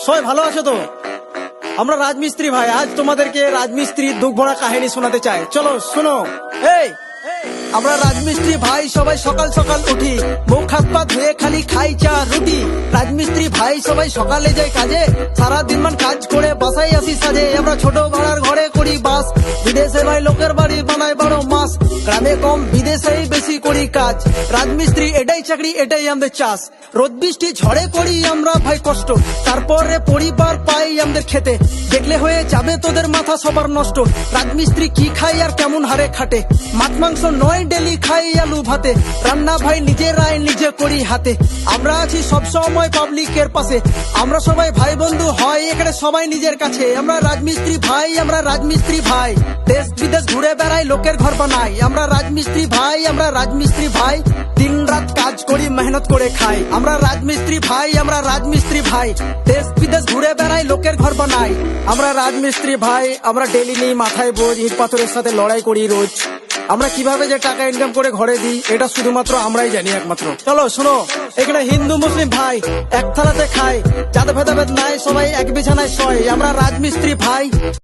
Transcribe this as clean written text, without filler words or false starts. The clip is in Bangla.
সবাই ভালো আছো তো? আমরা রাজমিস্ত্রি ভাই, আজ তোমাদেরকে রাজমিস্ত্রির দুঃখ ভরা কাহিনী শোনাতে চাই। চলো শোনো। এই আমরা রাজমিস্ত্রি ভাই সবাই সকাল সকাল উঠি, মুখ হাত পা ধুয়ে খালি খাই চা রুটি। রাজমিস্ত্রি ভাই সবাই সকালে যায় কাজে, সারা দিন মান কাজ করে বাসায় আসি সাজে। আমরা ছোট ভাড়ার ঘরে করি বাস, বিদেশে ভাই লোকের বাড়ি বানায় 12 মাস। গ্রামে কম বিদেশেই বেশি করি কাজ, রাজমিস্ত্রি এটাই চাকরি এটাই আমাদের চাষ। রোদ বৃষ্টি ঝড়ে করি আমরা ভাই কষ্ট, তারপরে পরিবার পাই আমাদের খেতে। দেখলে হয়ে যাবে তোদের মাথা সবার নষ্ট, রাজমিস্ত্রি কি খাই আর কেমন হারে খাটে। মাছ মাংস নয় ডেলি খাই আলু ভাতে, রান্না ভাই নিজেরাই নিজে করি হাতে। আমরা আছি সব সময় পাবলিকের পাশে, আমরা সবাই ভাই বন্ধু হয় এখানে সবাই নিজের কাছে। আমরা রাজমিস্ত্রি ভাই, আমরা রাজমিস্ত্রি ভাই, দেশ বিদেশ ঘুরে বেড়াই লোকের ঘর বানাই। আমরা রাজমিস্ত্রি ভাই, আমরা রাজমিস্ত্রি ভাই, দিন রাত কাজ করি মেহনত করে খাই। আমরা রাজমিস্ত্রি ভাই, আমরা রাজমিস্ত্রি ভাই, দেশ বিদেশ ঘুরে বেড়াই লোকের ঘর বানাই। আমরা রাজমিস্ত্রি ভাই, আমরা ডেলি নিই মাথায় বোঝ, ইট পাথরের সাথে লড়াই করি রোজ। আমরা কিভাবে যে টাকা ইনকাম করে ঘরে দিই এটা শুধুমাত্র আমরাই জানি একমাত্র। চলো শোনো, এখানে হিন্দু মুসলিম ভাই এক থালাতে খাই, যাদের ভেদাভেদ নাই সবাই এক বিছানায় শয়। আমরা রাজমিস্ত্রি ভাই।